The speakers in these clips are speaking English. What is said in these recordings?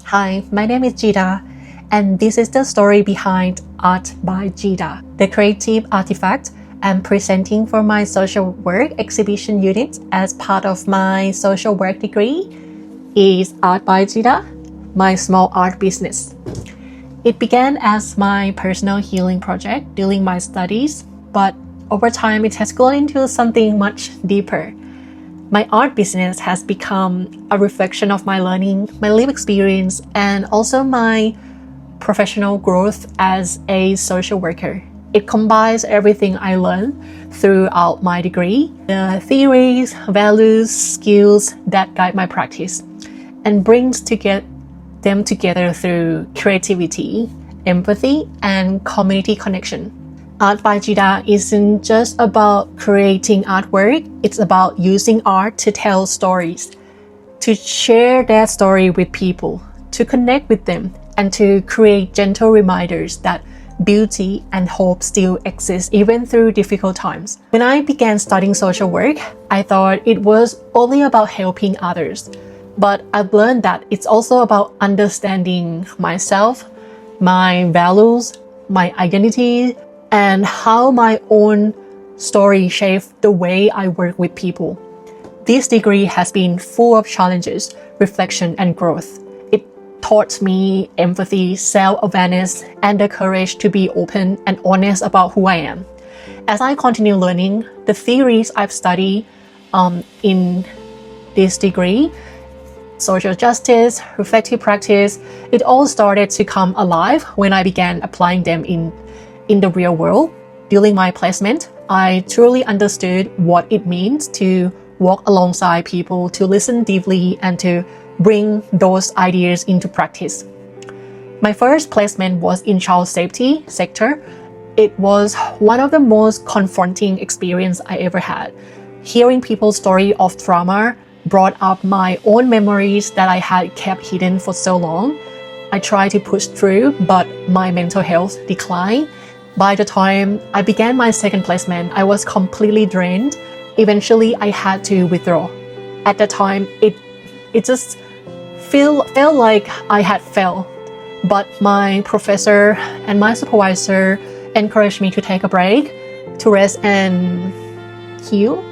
Hi, my name is Jida, and this is the story behind Art by Jida, the creative artifact I'm presenting for my social work exhibition unit as part of my social work degree is Art by Jida, my small art business. It began as my personal healing project during my studies, but over time it has grown into something much deeper. My art business has become a reflection of my learning, my lived experience, and also my professional growth as a social worker. It combines everything I learned throughout my degree, the theories, values, skills that guide my practice, and brings them together through creativity, empathy, and community connection. Art by Jida isn't just about creating artwork, it's about using art to tell stories, to share that story with people, to connect with them, and to create gentle reminders that beauty and hope still exist even through difficult times. When I began studying social work, I thought it was only about helping others. But I've learned that it's also about understanding myself, my values, my identity, and how my own story shaped the way I work with people. This degree has been full of challenges, reflection, and growth. It taught me empathy, self-awareness, and the courage to be open and honest about who I am. As I continue learning, the theories I've studied in this degree, social justice, reflective practice, it all started to come alive when I began applying them in the real world. During my placement, I truly understood what it means to walk alongside people, to listen deeply, and to bring those ideas into practice. My first placement was in child safety sector. It was one of the most confronting experiences I ever had. Hearing people's story of trauma brought up my own memories that I had kept hidden for so long. I tried to push through, but my mental health declined. By the time I began my second placement, I was completely drained. Eventually, I had to withdraw. At the time, it just felt like I had failed. But my professor and my supervisor encouraged me to take a break, to rest and heal.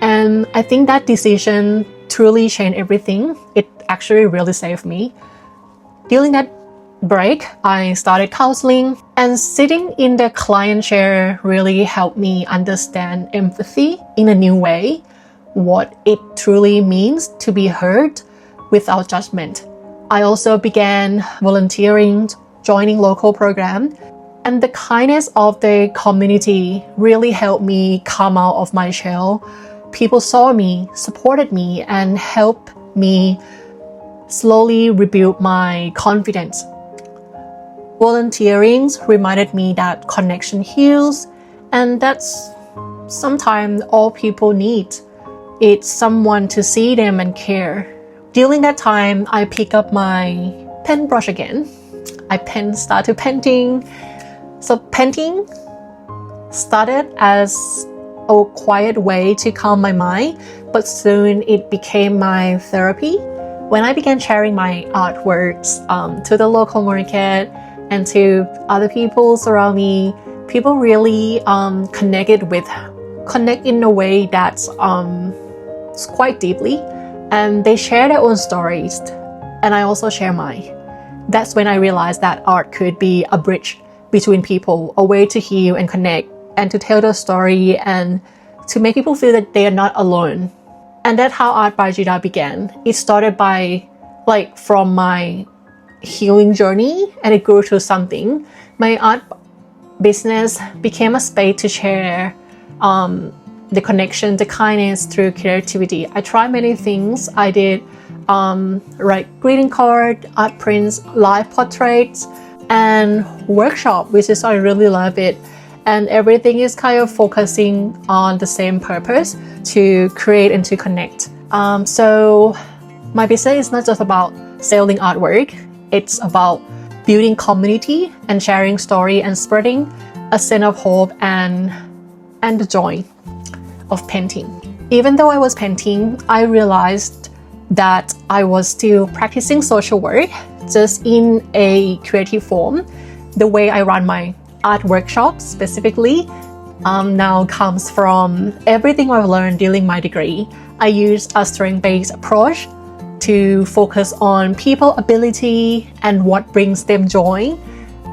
And I think that decision truly changed everything. It actually really saved me. During that break, I started counseling, and sitting in the client chair really helped me understand empathy in a new way, what it truly means to be heard without judgment. I also began volunteering, joining local programs, and the kindness of the community really helped me come out of my shell. People saw me, supported me, and helped me slowly rebuild my confidence. Volunteering reminded me that connection heals, and that's sometimes all people need. It's someone to see them and care. During that time, I picked up my pen brush again. I started painting. So painting started as a quiet way to calm my mind, but soon it became my therapy. When I began sharing my artworks to the local market and to other people around me, people really connect in a way that's quite deeply, and they share their own stories, and I also share mine. That's when I realized that art could be a bridge between people, a way to heal and connect, and to tell their story, and to make people feel that they are not alone. And that's how Art by Jida began. It started from my healing journey, and it grew to something. My art business became a space to share the connection, the kindness through creativity. I tried many things. I did write greeting cards, art prints, live portraits, and workshop, which is I really love it. And everything is kind of focusing on the same purpose, to create and to connect. So my business is not just about selling artwork. It's about building community and sharing story and spreading a sense of hope and the joy of painting. Even though I was painting, I realized that I was still practicing social work, just in a creative form. The way I run my art workshops specifically now comes from everything I've learned during my degree. I use a strength-based approach to focus on people ability and what brings them joy.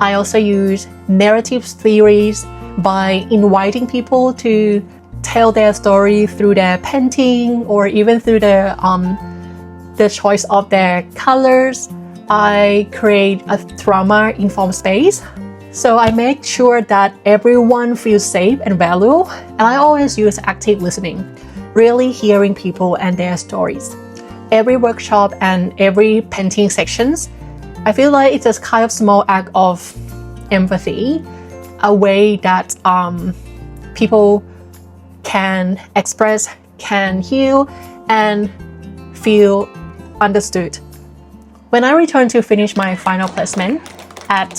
I also use narrative theories by inviting people to tell their story through their painting or even through the choice of their colors. I create a trauma-informed space. So I make sure that everyone feels safe and valued, and I always use active listening, really hearing people and their stories. Every workshop and every painting sections, I feel like it's a kind of small act of empathy, a way that people can express, can heal, and feel understood. When I return to finish my final placement at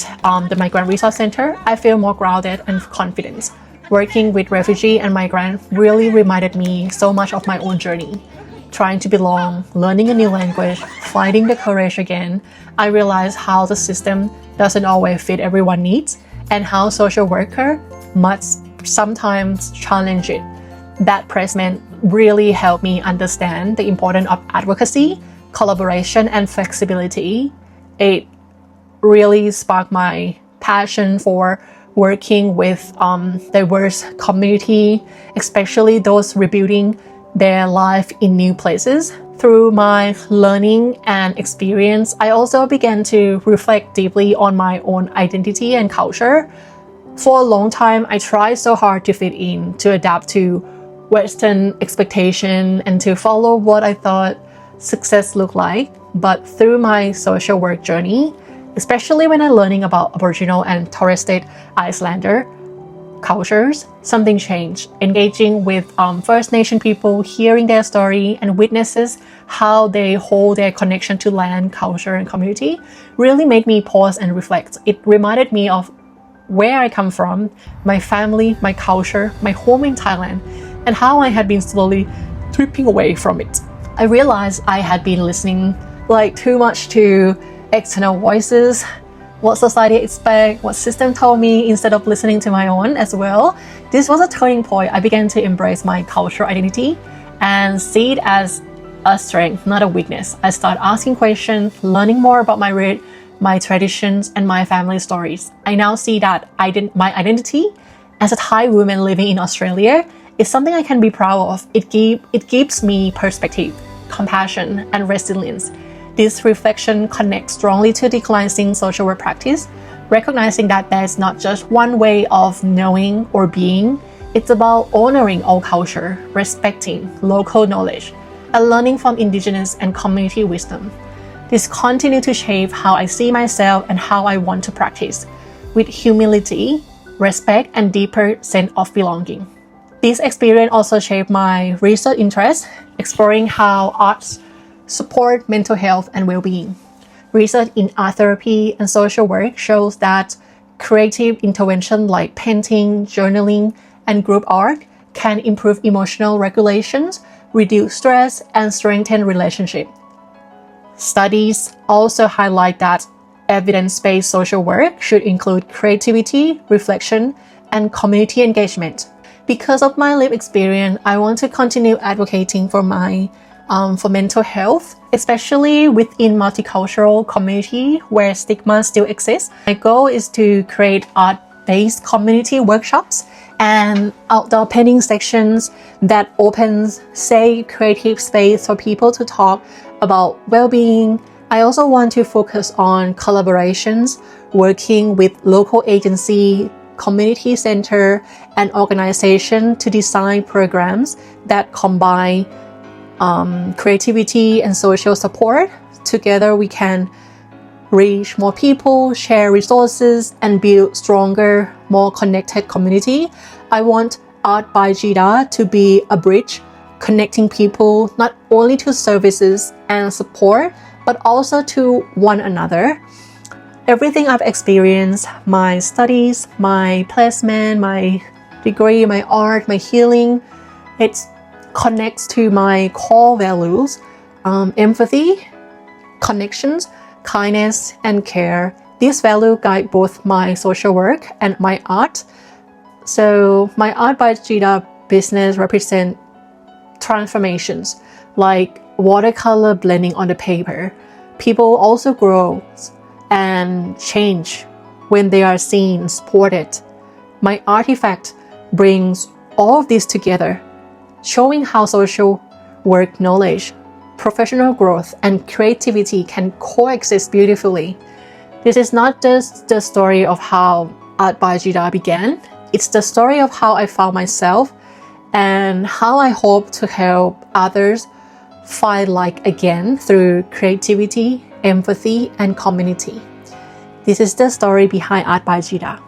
the Migrant Resource Center, I feel more grounded and confident. Working with refugee and migrant really reminded me so much of my own journey. Trying to belong, learning a new language, finding the courage again, I realized how the system doesn't always fit everyone's needs and how social worker must sometimes challenge it. That placement really helped me understand the importance of advocacy, collaboration, and flexibility. It really sparked my passion for working with diverse community, especially those rebuilding their life in new places. Through my learning and experience, I also began to reflect deeply on my own identity and culture. For a long time, I tried so hard to fit in, to adapt to Western expectation, and to follow what I thought success looked like. But through my social work journey, especially when I'm learning about Aboriginal and Torres Strait Islander cultures, something changed. Engaging with First Nation people, hearing their story, and witnesses how they hold their connection to land, culture, and community really made me pause and reflect. It reminded me of where I come from, my family, my culture, my home in Thailand, and how I had been slowly tripping away from it. I realized I had been listening too much to external voices, what society expects, what system told me, instead of listening to my own as well. This was a turning point. I began to embrace my cultural identity and see it as a strength, not a weakness. I started asking questions, learning more about my root, my traditions, and my family stories. I now see that my identity as a Thai woman living in Australia is something I can be proud of. It gives me perspective, compassion, and resilience. This reflection connects strongly to declining social work practice, recognizing that there's not just one way of knowing or being. It's about honoring all culture, respecting local knowledge, and learning from indigenous and community wisdom. This continues to shape how I see myself and how I want to practice, with humility, respect, and deeper sense of belonging. This experience also shaped my research interest, exploring how arts support mental health and well-being. Research in art therapy and social work shows that creative intervention like painting, journaling, and group art can improve emotional regulations, reduce stress, and strengthen relationships. Studies also highlight that evidence-based social work should include creativity, reflection, and community engagement. Because of my lived experience, I want to continue advocating for mental health, especially within multicultural community where stigma still exists. My goal is to create art-based community workshops and outdoor painting sections that opens safe, creative space for people to talk about well-being. I also want to focus on collaborations, working with local agency, community center, and organization to design programs that combine creativity and social support. Together we can reach more people, share resources, and build stronger, more connected community. I want Art by Jida to be a bridge connecting people not only to services and support, but also to one another. Everything I've experienced, my studies, my placement, my degree, my art, my healing, it connects to my core values. empathy, connections, kindness, and care. These values guide both my social work and my art. So my Art by Jida business represents transformations, like watercolor blending on the paper. People also grow and change when they are seen, supported. My artifact brings all of this together, showing how social work knowledge, professional growth, and creativity can coexist beautifully. This is not just the story of how Art by Jida began, it's the story of how I found myself and how I hope to help others find light again through creativity, empathy, and community. This is the story behind Art by Jida.